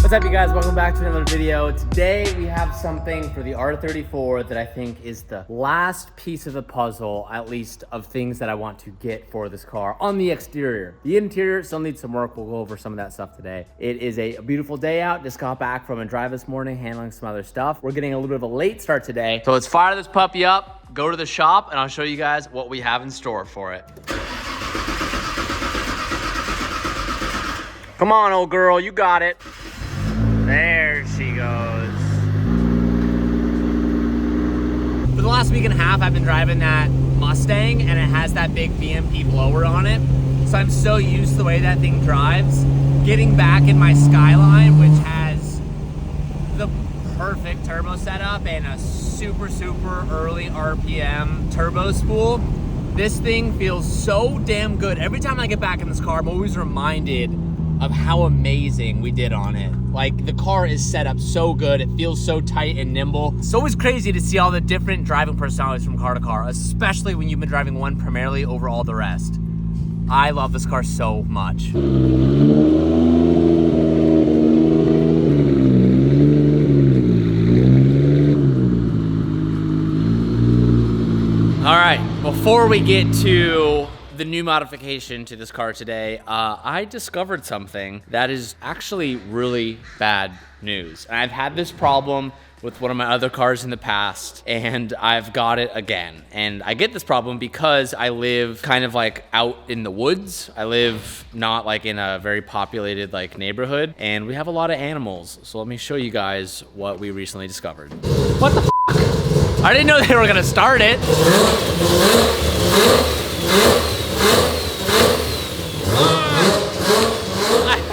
What's up, you guys? Welcome back to another video. Today we have something for the R34 that I think is the last piece of the puzzle, at least of things that I want to get for this car on the exterior. The interior still needs some work. We'll go over some of that stuff today. It is a beautiful day out. Just got back from a drive this morning, handling some other stuff. We're getting a little bit of a late start today. So let's fire this puppy up, go to the shop, and I'll show you guys what we have in store for it. Come on, old girl, you got it. There she goes. For the last week and a half, I've been driving that Mustang, and it has that big VMP blower on it. So I'm so used to the way that thing drives. Getting back in my Skyline, which has the perfect turbo setup and a super early RPM turbo spool, this thing feels so damn good. Every time I get back in this car, I'm always reminded of how amazing we did on it. Like, the car is set up so good. It feels so tight and nimble. It's always crazy to see all the different driving personalities from car to car, especially when you've been driving one primarily over all the rest. I love this car so much. All right, before we get to the new modification to this car today, I discovered something that is actually really bad news. And I've had this problem with one of my other cars in the past, and I've got it again. And I get this problem because I live kind of like out in the woods. I live not like in a very populated like neighborhood, and we have a lot of animals. So let me show you guys what we recently discovered. What the f***? I didn't know they were gonna start it.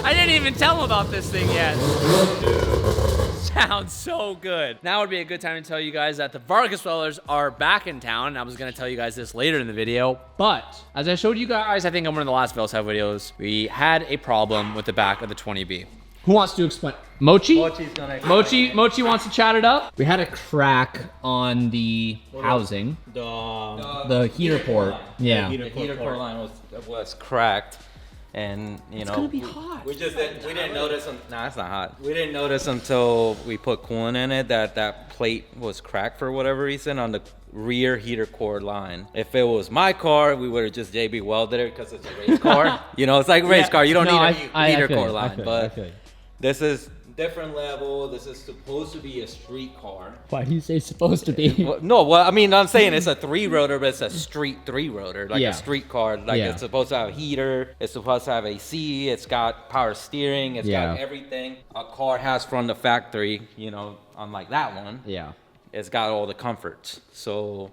I didn't even tell them about this thing yet. Sounds so good. Now would be a good time to tell you guys that the Vargas brothers are back in town. I was gonna tell you guys this later in the video, but as I showed you guys, I think on one of the last Veilside videos, we had a problem with the back of the 20B. Who wants to explain? Mochi? Mochi's gonna explain. Mochi wants to chat it up. We had a crack on the housing. The heater port. Yeah. The heater core line was cracked. And you know, it's gonna be hot. We didn't notice. Nah, it's not hot. We didn't notice until we put coolant in it that plate was cracked for whatever reason on the rear heater core line. If it was my car, we would have just JB welded it because it's a race car. You know, it's like a race car. You don't need a heater core line. But this is different level. This is supposed to be a street car. Why do you say supposed to be? Well, I mean, I'm saying it's a 3-rotor, but it's a street 3-rotor, like a street car. Like it's supposed to have a heater. It's supposed to have AC. It's got power steering. It's got everything a car has from the factory. You know, unlike that one. Yeah. It's got all the comforts. So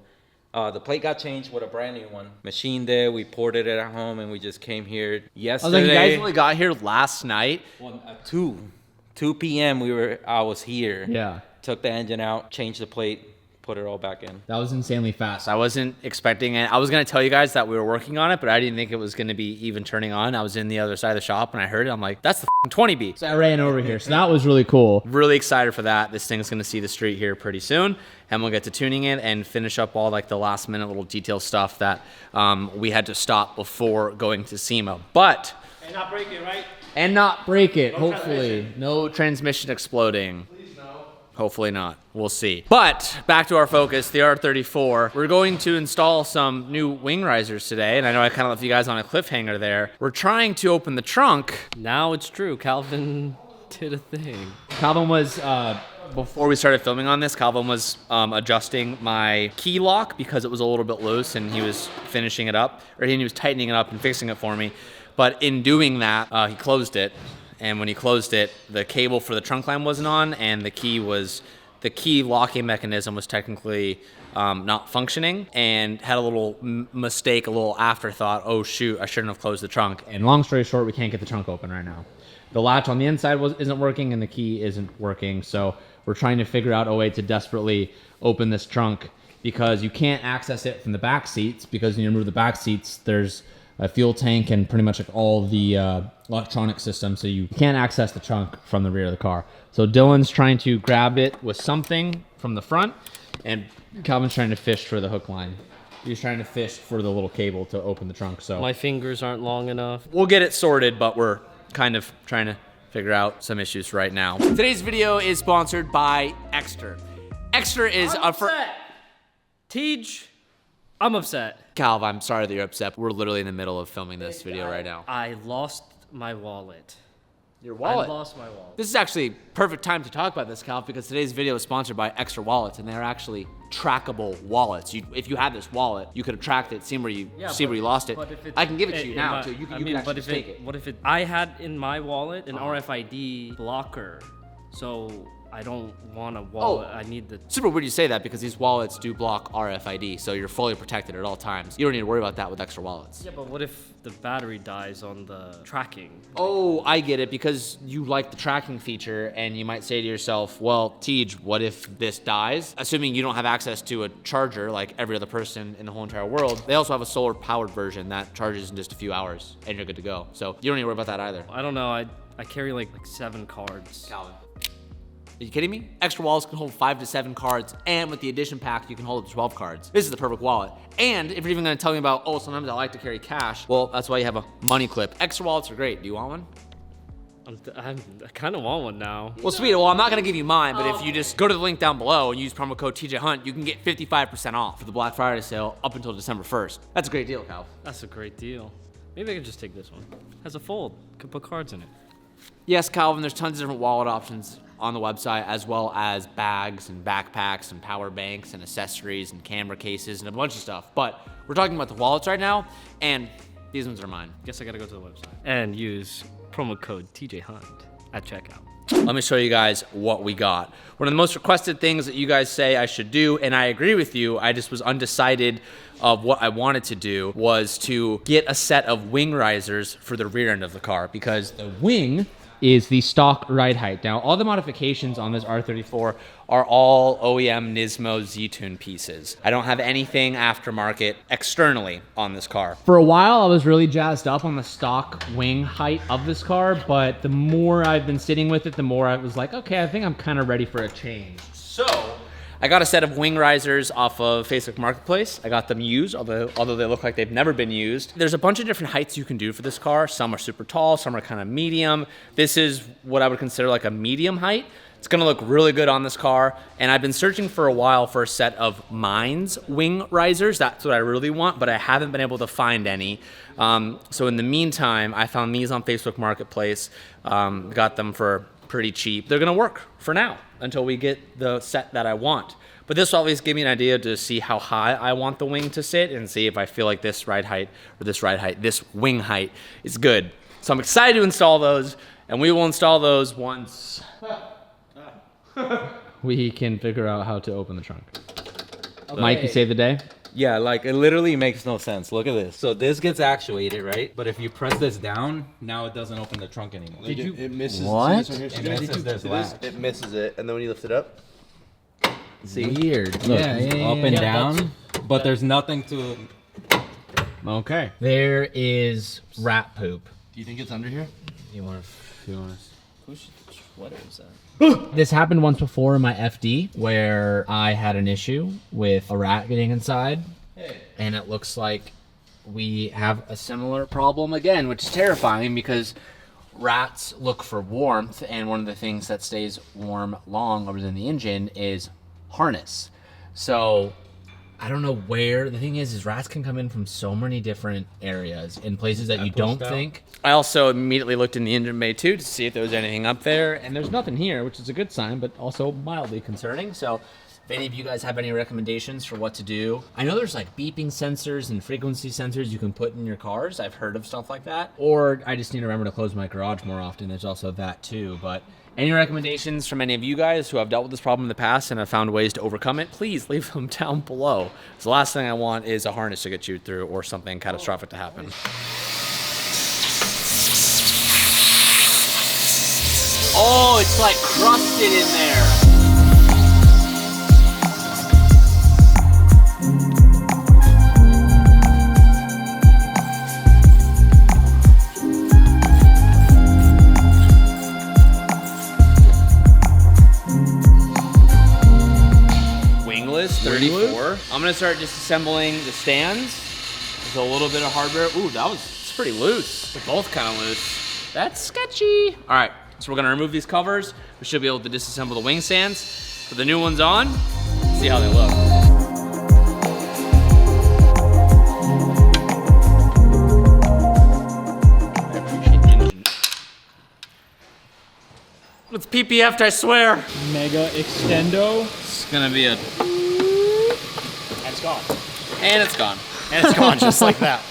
the plate got changed with a brand new one. Machined it. We ported it at home, and we just came here yesterday. I was like, you guys only got here last night? Well, at 2 p.m. I was here. Yeah. Took the engine out, changed the plate, put it all back in. That was insanely fast. I wasn't expecting it. I was gonna tell you guys that we were working on it, but I didn't think it was gonna be even turning on. I was in the other side of the shop and I heard it. I'm like, that's the 20B. So I ran over here. So that was really cool. Really excited for that. This thing's gonna see the street here pretty soon, and we'll get to tuning it and finish up all like the last minute little detail stuff that we had to stop before going to SEMA. But and not break it, right? And not break it, hopefully. No transmission exploding. Please no. Hopefully not. We'll see. But back to our focus, the R34. We're going to install some new wing risers today, and I know I kind of left you guys on a cliffhanger there. We're trying to open the trunk. Now it's true. Calvin did a thing. Calvin was, before we started filming on this, Calvin was adjusting my key lock because it was a little bit loose, and he was finishing it up, or he was tightening it up and fixing it for me. But in doing that, he closed it. And when he closed it, the cable for the trunk line wasn't on, and the key locking mechanism was technically not functioning, and had a little mistake, a little afterthought. Oh shoot, I shouldn't have closed the trunk. And long story short, we can't get the trunk open right now. The latch on the inside isn't working, and the key isn't working. So we're trying to figure out a way to desperately open this trunk, because you can't access it from the back seats, because when you remove the back seats, there's a fuel tank and pretty much like all the electronic system, so you can't access the trunk from the rear of the car. So Dylan's trying to grab it with something from the front, and Calvin's trying to fish for the hook line. He's trying to fish for the little cable to open the trunk. So my fingers aren't long enough. We'll get it sorted, but we're kind of trying to figure out some issues right now. Today's video is sponsored by Extra. Extra is Tej, I'm upset. Calv, I'm sorry that you're upset. We're literally in the middle of filming this video right now. I lost my wallet. Your wallet? I lost my wallet. This is actually perfect time to talk about this, Calv, because today's video is sponsored by Extra Wallets, and they're actually trackable wallets. If you had this wallet, you could have tracked it, seen where you lost it. I can give it to you now, too. You can actually take it. What if I had in my wallet an RFID blocker, so I don't want a wallet. I need the... Super weird you say that because these wallets do block RFID, so you're fully protected at all times. You don't need to worry about that with Extra Wallets. Yeah, but what if the battery dies on the tracking? Oh, I get it, because you like the tracking feature, and you might say to yourself, well, Tej, what if this dies? Assuming you don't have access to a charger like every other person in the whole entire world, they also have a solar-powered version that charges in just a few hours, and you're good to go. So you don't need to worry about that either. I don't know. I carry like 7 cards. Calvin. Are you kidding me? Extra wallets can hold 5 to 7 cards, and with the edition pack, you can hold up to 12 cards. This is the perfect wallet. And if you're even gonna tell me about, oh, sometimes I like to carry cash, well, that's why you have a money clip. Extra wallets are great. Do you want one? I kind of want one now. Well, sweet. Well, I'm not gonna give you mine, but if you just go to the link down below and use promo code TJ Hunt, you can get 55% off for the Black Friday sale up until December 1st. That's a great deal, Cal. That's a great deal. Maybe I could just take this one. Has a fold. Could put cards in it. Yes, Calvin, there's tons of different wallet options on the website, as well as bags and backpacks and power banks and accessories and camera cases and a bunch of stuff. But we're talking about the wallets right now, and these ones are mine. Guess I gotta go to the website and use promo code TJ Hunt at checkout. Let me show you guys what we got. One of the most requested things that you guys say I should do, and I agree with you, I just was undecided of what I wanted to do, was to get a set of wing risers for the rear end of the car, because the wing is the stock ride height. Now, all the modifications on this R34 are all OEM Nismo Z-Tune pieces. I don't have anything aftermarket externally on this car. For a while, I was really jazzed up on the stock wing height of this car, but the more I've been sitting with it, the more I was like, okay, I think I'm kind of ready for a change. So I got a set of wing risers off of Facebook Marketplace. I got them used, although they look like they've never been used. There's a bunch of different heights you can do for this car. Some are super tall, some are kind of medium. This is what I would consider like a medium height. It's gonna look really good on this car. And I've been searching for a while for a set of Minds wing risers. That's what I really want, but I haven't been able to find any. So in the meantime, I found these on Facebook Marketplace. Got them for pretty cheap. They're gonna work for now until we get the set that I want. But this will at least give me an idea to see how high I want the wing to sit and see if I feel like this ride height or this wing height is good. So I'm excited to install those, and we will install those once we can figure out how to open the trunk. Okay. Mike, you save the day? Yeah, like it literally makes no sense. Look at this. So this gets actuated, right? But if you press this down, now it doesn't open the trunk anymore. It misses. What? It misses this latch. It misses it, and then when you lift it up, See? Weird. Look, Yeah, up and down, but there's nothing to... Okay. There is rat poop. do you think it's under here? You want to? What is that? This happened once before in my FD where I had an issue with a rat getting inside, and it looks like we have a similar problem again, which is terrifying because rats look for warmth, and one of the things that stays warm long other than the engine is harness. So I don't know where. The thing is rats can come in from so many different areas in places that you don't think. I also immediately looked in the engine bay too to see if there was anything up there, and there's nothing here, which is a good sign, but also mildly concerning. So if any of you guys have any recommendations for what to do, I know there's like beeping sensors and frequency sensors you can put in your cars. I've heard of stuff like that. Or I just need to remember to close my garage more often. There's also that too, but any recommendations from any of you guys who have dealt with this problem in the past and have found ways to overcome it, please leave them down below. The last thing I want is a harness to get chewed through or something catastrophic to happen. Oh, it's like crusted in there. Wingless 34. I'm gonna start disassembling the stands. There's a little bit of hardware. Ooh, it's pretty loose. They're both kind of loose. That's sketchy. All right, So we're gonna remove these covers. We should be able to disassemble the wing stands. Put the new ones on, see how they look. It's PPF'd, I swear. Mega extendo. It's gonna be a... And it's gone. And it's gone. And it's gone just like that.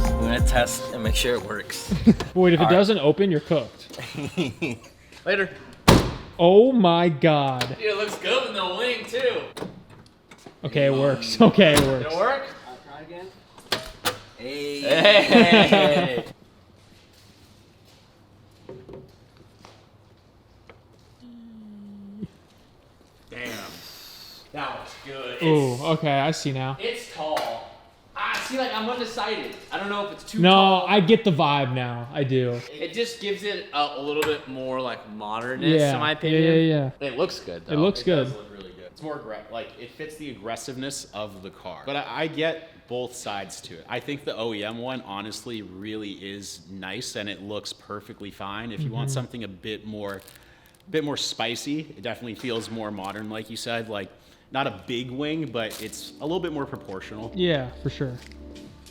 I'm gonna test and make sure it works. Wait, if it doesn't open, you're cooked. Later. Oh my god. Dude, it looks good with no wing, too. Okay, it works. Okay, it works. Did it work? I'll try again. Hey! Damn. That was good. Ooh, okay, I see now. It's tall. I see, like, I'm undecided. I don't know if it's too No, tall. I get the vibe now. I do. It just gives it a little bit more, like, modernness, in my opinion. Yeah. It looks good, though. It looks good. Does look really good. It's more like it fits the aggressiveness of the car. But I get both sides to it. I think the OEM one honestly really is nice and it looks perfectly fine. If you want something a bit more spicy, it definitely feels more modern, like you said. Like not a big wing, but it's a little bit more proportional. Yeah, for sure.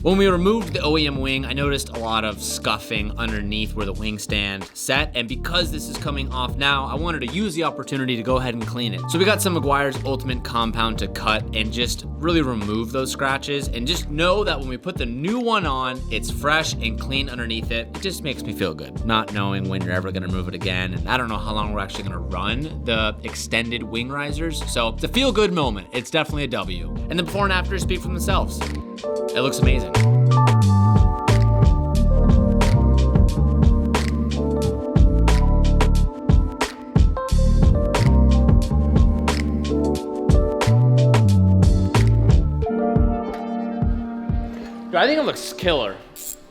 When we removed the OEM wing, I noticed a lot of scuffing underneath where the wing stand sat, and because this is coming off now, I wanted to use the opportunity to go ahead and clean it. So we got some Meguiar's Ultimate Compound to cut and just really remove those scratches, and just know that when we put the new one on, it's fresh and clean underneath it. It just makes me feel good, not knowing when you're ever gonna remove it again, and I don't know how long we're actually gonna run the extended wing risers, so it's a feel-good moment. It's definitely a W. And the before and after speak for themselves. It looks amazing. Dude, I think it looks killer.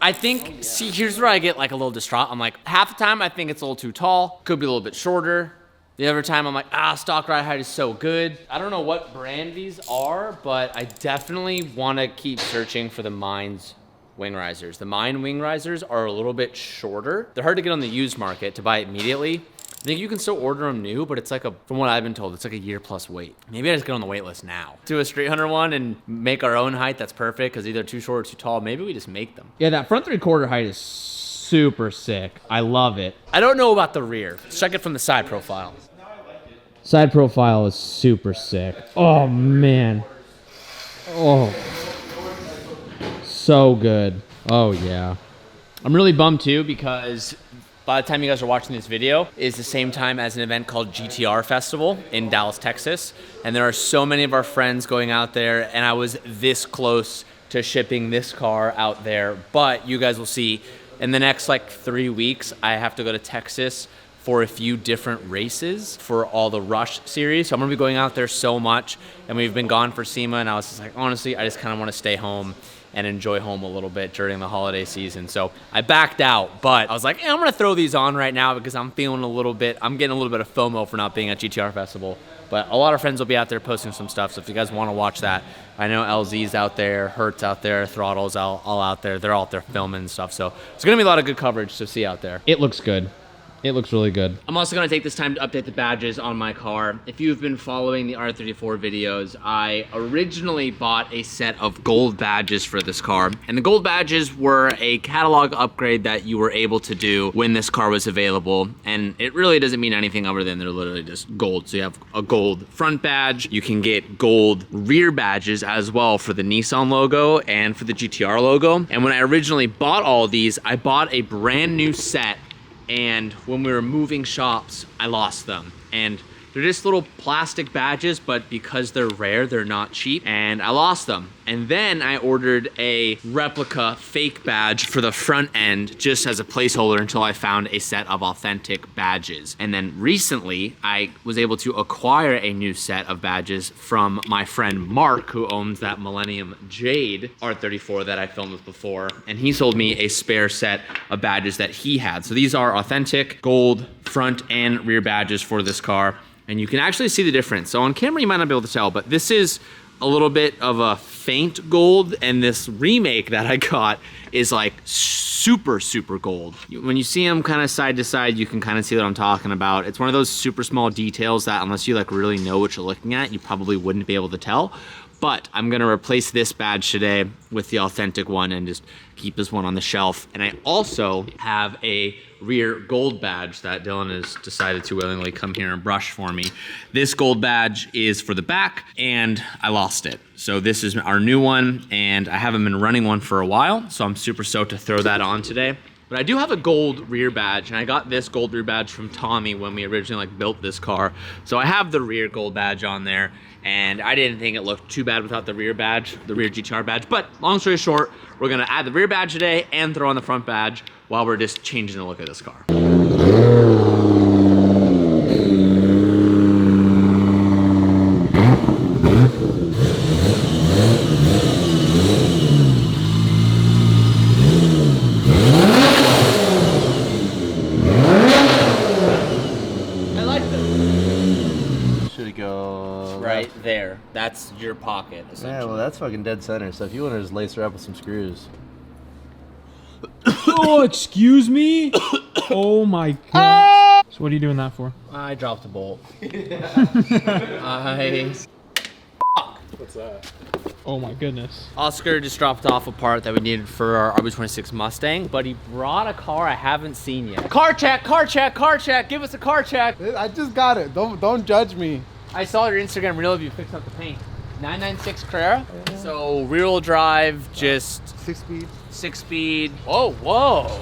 I think, see, here's where I get like a little distraught. I'm like, half the time I think it's a little too tall, could be a little bit shorter. The other time I'm like, stock ride height is so good. I don't know what brand these are, but I definitely want to keep searching for the Mines wing risers. The Mine wing risers are a little bit shorter. They're hard to get on the used market to buy immediately. I think you can still order them new, but it's like from what I've been told, it's like a year plus wait. Maybe I just get on the wait list now. Do a street hunter one and make our own height. That's perfect because either too short or too tall. Maybe we just make them. Yeah, that front 3/4 height is super sick. I love it. I don't know about the rear. Let's check it from the side profile. Side profile is super sick. Oh, man. Oh. So good. Oh, yeah. I'm really bummed too because by the time you guys are watching this video is the same time as an event called GTR Festival in Dallas, Texas. And there are so many of our friends going out there, and I was this close to shipping this car out there. But you guys will see in the next like 3 weeks, I have to go to Texas for a few different races for all the Rush series. So I'm gonna be going out there so much, and we've been gone for SEMA, and I was just like, honestly, I just kind of want to stay home and enjoy home a little bit during the holiday season. So I backed out, but I was like, I'm gonna throw these on right now because I'm getting a little bit of FOMO for not being at GTR Festival. But a lot of friends will be out there posting some stuff, so if you guys wanna watch that, I know LZ's out there, Hertz out there, Throttle's all out there. They're all out there filming and stuff, so it's gonna be a lot of good coverage to see out there. It looks good. It looks really good. I'm also gonna take this time to update the badges on my car. If you've been following the R34 videos, I originally bought a set of gold badges for this car. And the gold badges were a catalog upgrade that you were able to do when this car was available. And it really doesn't mean anything other than they're literally just gold. So you have a gold front badge. You can get gold rear badges as well for the Nissan logo and for the GTR logo. And when I originally bought all of these, I bought a brand new set, and when we were moving shops, I lost them. And They're just little plastic badges, but because they're rare, they're not cheap, and I lost them. And then I ordered a replica fake badge for the front end just as a placeholder until I found a set of authentic badges. And then recently, I was able to acquire a new set of badges from my friend Mark, who owns that Millennium Jade R34 that I filmed with before. And he sold me a spare set of badges that he had. So these are authentic gold front and rear badges for this car. And you can actually see the difference. So on camera, you might not be able to tell, but this is a little bit of a faint gold, and this remake that I got is like super, super gold. When you see them kind of side to side, you can kind of see what I'm talking about. It's one of those super small details that unless you like really know what you're looking at, you probably wouldn't be able to tell. But I'm gonna replace this badge today with the authentic one and just keep this one on the shelf. And I also have a rear gold badge that Dylan has decided to willingly come here and brush for me. This gold badge is for the back and I lost it. So this is our new one and I haven't been running one for a while. So I'm super stoked to throw that on today. But I do have a gold rear badge, and I got this gold rear badge from Tommy when we originally built this car. So I have the rear gold badge on there, and I didn't think it looked too bad without the rear badge, the rear GTR badge. But long story short, we're gonna add the rear badge today and throw on the front badge while we're just changing the look of this car. There, that's your pocket, essentially. Yeah, well, that's fucking dead center. So if you want to just lace her up with some screws. Oh, excuse me? Oh my god. So what are you doing that for? I dropped a bolt. What's that? Oh my goodness. Oscar just dropped off a part that we needed for our RB26 Mustang, but he brought a car I haven't seen yet. Car check, car check, car check. Give us a car check. I just got it. Don't judge me. I saw your Instagram reel of you fixing up the paint. 996 Carrera. Yeah. So rear-wheel drive, just 6-speed. 6-speed. Whoa, whoa.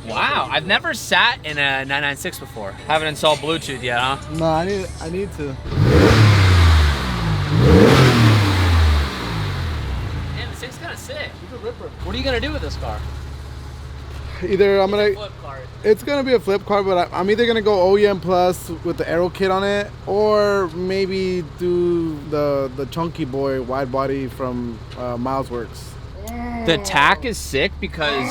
Wow, I've never sat in a 996 before. Haven't installed Bluetooth yet, huh? No, I need to. Man, this thing's kind of sick. It's a ripper. What are you gonna do with this car? Either I'm gonna. Flip car. It's gonna be a flip car, but I'm either gonna go OEM plus with the aero kit on it, or maybe do the chunky boy wide body from Miles Works. The tack is sick because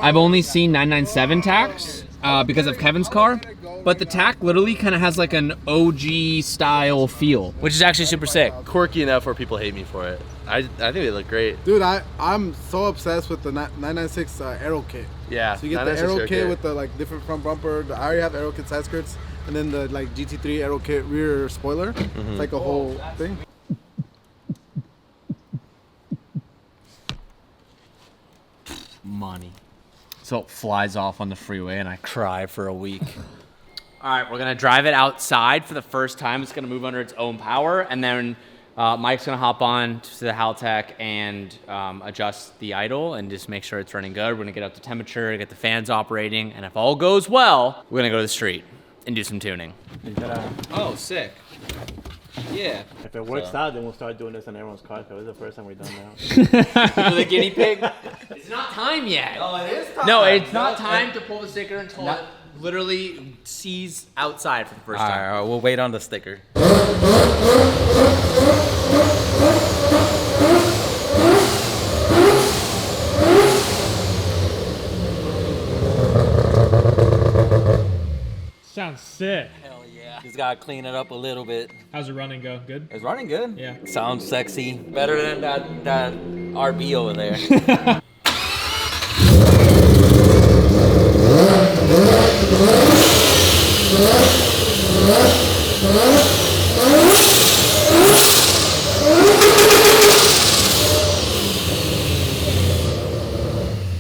I've only seen 997 tacks because of Kevin's car, but the tack literally kind of has like an OG style feel, which is actually super sick. Quirky enough where people hate me for it. I think they look great. Dude, I'm so obsessed with the 996 aero kit. Yeah. So you get the aero kit with the like different front bumper. I already have aero kit side skirts, and then the like GT3 aero kit rear spoiler. It's like a whole thing. Money. So it flies off on the freeway and I cry for a week. All right, we're gonna drive it outside for the first time. It's gonna move under its own power, and then Mike's gonna hop on to the Haltech and adjust the idle and just make sure it's running good. We're gonna get up to temperature, get the fans operating, and if all goes well, we're gonna go to the street and do some tuning. Oh, sick. Yeah. If it works out, then we'll start doing this on everyone's car. Because it's the first time we've done that. For the guinea pig? It's not time yet. Oh, it is time. No, it's not time to pull the sticker until it literally sees outside for the first time. All right, we'll wait on the sticker. Sounds sick. Hell yeah. Just gotta clean it up a little bit. How's the running go? Good? It's running good. Yeah. Sounds sexy. Better than that RB over there.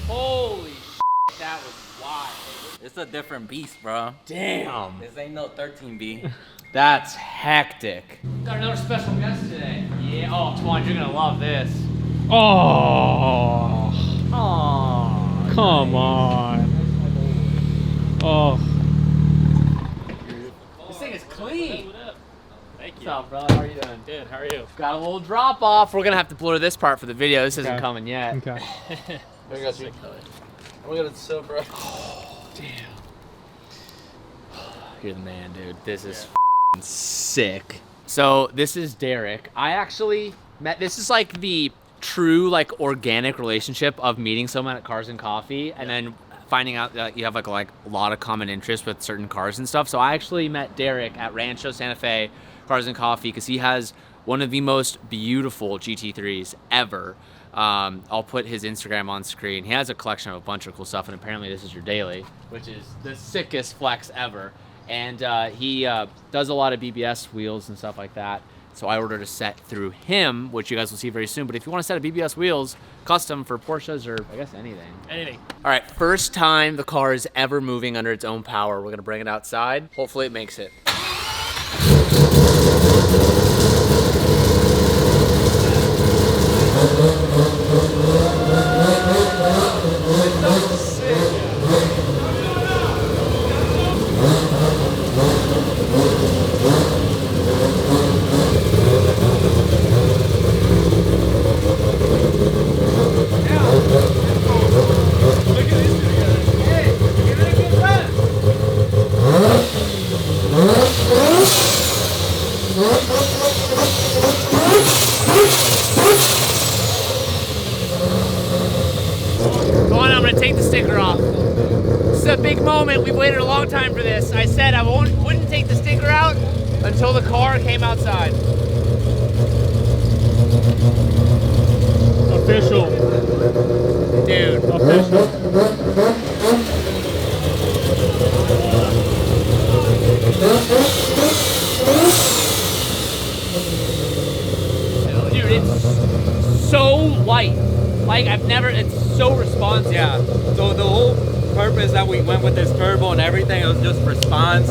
Holy shit, that was wild. It's a different beast, bro. Damn. This ain't no 13B. That's hectic. Got another special guest today. Yeah, oh, Twan, you're gonna love this. Oh, Oh, come on. Oh, this thing is clean. What's up, brother? How are you doing? Good. How are you? Got a little drop off. We're gonna have to blur this part for the video. This isn't coming yet. Okay. I got you. Oh my god, it's so bright. You're the man, dude. This is f***ing sick. So this is Derek. I actually met. This is like the true like organic relationship of meeting someone at Cars and Coffee, and then finding out that you have like a lot of common interests with certain cars and stuff. So I actually met Derek at Rancho Santa Fe Cars and Coffee because he has one of the most beautiful GT3s ever. I'll put his Instagram on screen. He has a collection of a bunch of cool stuff, and apparently this is your daily, which is the sickest flex ever. And he does a lot of BBS wheels and stuff like that. So I ordered a set through him, which you guys will see very soon. But if you want a set of BBS wheels, custom for Porsches or I guess anything. Anything. All right, first time the car is ever moving under its own power. We're gonna bring it outside. Hopefully it makes it. Go on, I'm gonna take the sticker off. This is a big moment. We've waited a long time for this. I said I wouldn't take the sticker out until the car came outside. Official. Dude. Official. Dude, it's so light. Like it's so responsive. Yeah. So the whole purpose that we went with this turbo and everything, it was just response,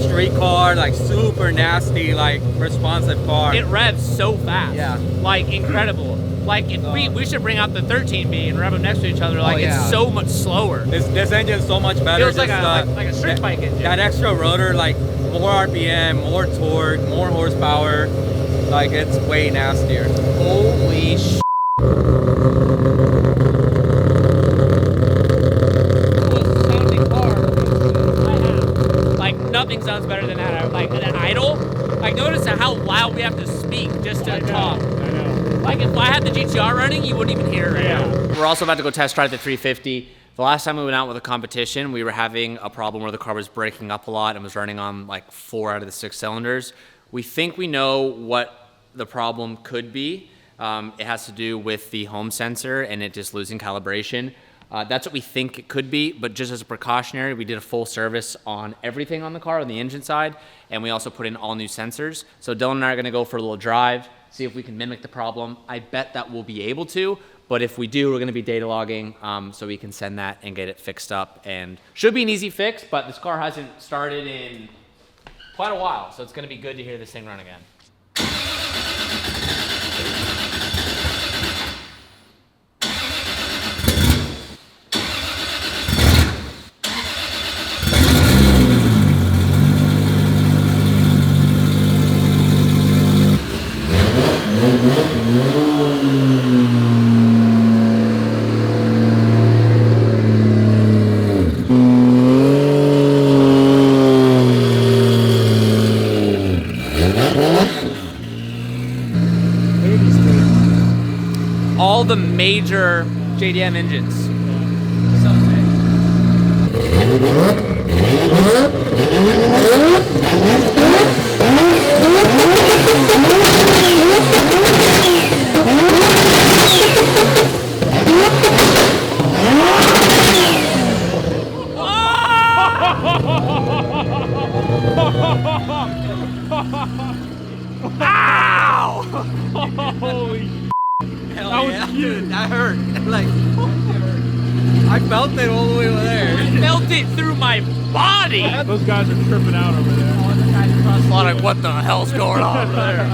street car, like super nasty, like responsive car. It revs so fast. Yeah. Like incredible. Like if we should bring out the 13B and rev them next to each other. Like it's so much slower. This engine's so much better. Feels like a street bike engine. That extra rotor, like more RPM, more torque, more horsepower. Like it's way nastier. Holy sh**. Like nothing sounds better than that. Like an idle. Like notice how loud we have to speak just to talk. I know. Like if I had the GTR running, you wouldn't even hear it right now. We're also about to go test drive the 350. The last time we went out with a competition, we were having a problem where the car was breaking up a lot and was running on like 4 out of the 6 cylinders. We think we know what the problem could be. It has to do with the home sensor and it just losing calibration. That's what we think it could be, but just as a precautionary, we did a full service on everything on the car, on the engine side, and we also put in all new sensors. So Dylan and I are gonna go for a little drive, see if we can mimic the problem. I bet that we'll be able to, but if we do, we're gonna be data logging so we can send that and get it fixed up. And should be an easy fix, but this car hasn't started in quite a while, so it's gonna be good to hear this thing run again. All the major JDM engines. So Ow! Holy Hell that was yeah, huge. dude, that hurt. Like, I felt it all the way over there. I felt it through my body. Those guys are tripping out over there. Like, what the hell's going on over there?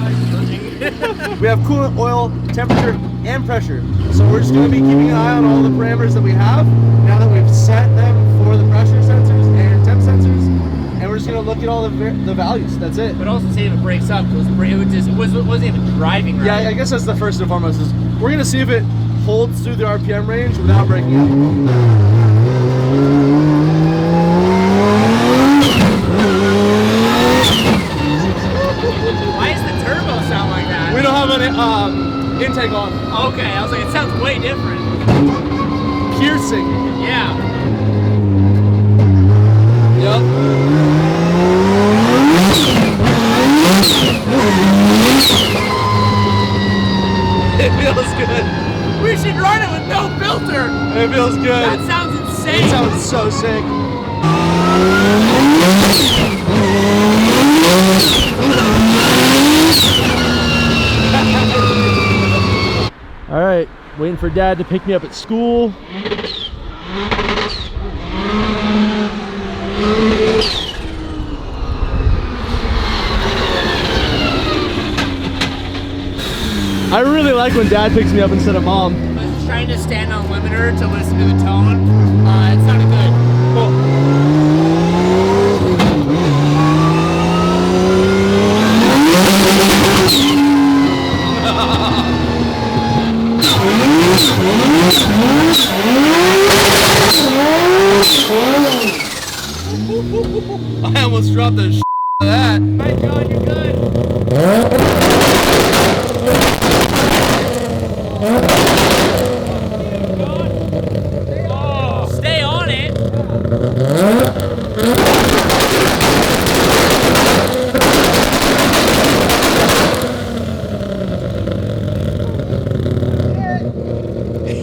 We have coolant, oil, temperature, and pressure. So we're just going to be keeping an eye on all the parameters that we have now that we've set them for the pressure sensors and temp sensors. And we're just going to look at all the values. That's it. But also see if it breaks up. It wasn't even driving right. Yeah, I guess that's the first and foremost. Is we're gonna see if it holds through the RPM range without breaking up. Why does the turbo sound like that? We don't have an intake on. Okay, I was like, it sounds way different. Piercing. Yeah. Yep. It feels good. We should run it with no filter. It feels good. That sounds insane. It sounds so sick. All right, waiting for Dad to pick me up at school. I really like when Dad picks me up instead of Mom. I was trying to stand on limiter to listen to the tone. It sounded good. I almost dropped the shit of that. Alright, John, you're good. Stay on it.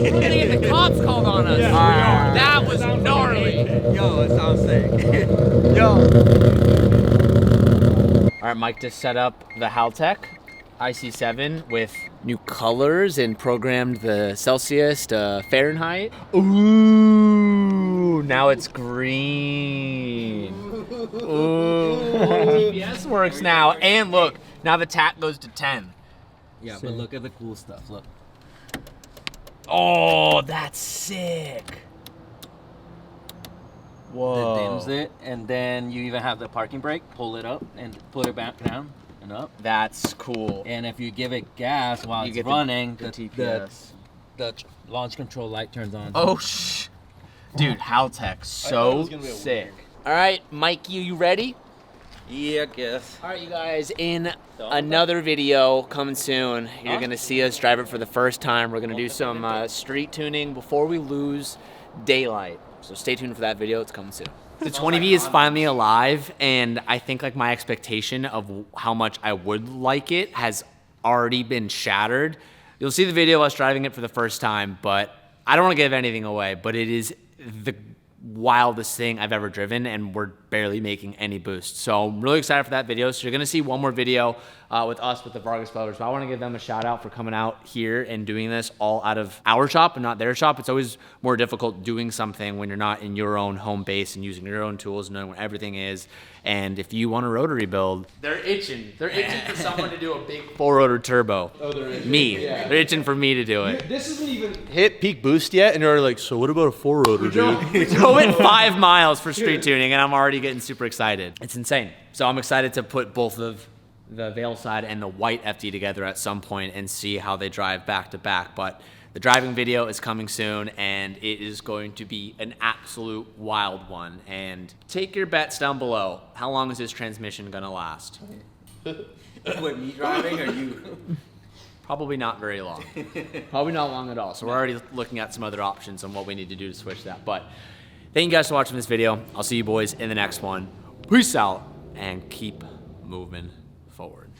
We're gonna get the cops called on us. That was gnarly. Yo, it sounds sick. All right, Mike just set up the Haltech IC7 with new colors and programmed the Celsius to Fahrenheit. Ooh, now it's green. Ooh, GPS works now. And look, now the tach goes to 10. Yeah, but look at the cool stuff. Look. Oh, that's sick. Whoa. It dims it, and then you even have the parking brake. Pull it up and put it back down and up. That's cool. And if you give it gas while You it's get running, the TPS. the launch control light turns on. Oh, dude, Haltech, so sick. All right, Mikey, you ready? Yeah, I guess. All right, you guys, in another video coming soon, you're going to see us drive it for the first time. We're going to do some street tuning before we lose daylight. So stay tuned for that video. It's coming soon. The 20B is finally alive, and I think like my expectation of how much I would like it has already been shattered. You'll see the video of us driving it for the first time, but I don't want to give anything away, but it is the wildest thing I've ever driven, and we're barely making any boost. So I'm really excited for that video. So you're gonna see one more video with us with the Vargas brothers, but I want to give them a shout out for coming out here and doing this all out of our shop and not their shop. It's always more difficult doing something when you're not in your own home base and using your own tools and knowing where everything is. And if you want a rotary build, they're itching for someone to do a big 4-rotor turbo. Oh, they're itching. Me. Yeah. They're itching for me to do it. This isn't even hit peak boost yet, and you're like, so what about a 4-rotor, dude? We drove it 5 miles for street tuning, and I'm already getting super excited. It's insane. So I'm excited to put both of the Veilside and the white FD together at some point and see how they drive back to back. But the driving video is coming soon, and it is going to be an absolute wild one. And take your bets down below. How long is this transmission gonna last? With me driving or you? Probably not very long. Probably not long at all. So we're already looking at some other options on what we need to do to switch that. But thank you guys for watching this video. I'll see you boys in the next one. Peace out and keep moving forward.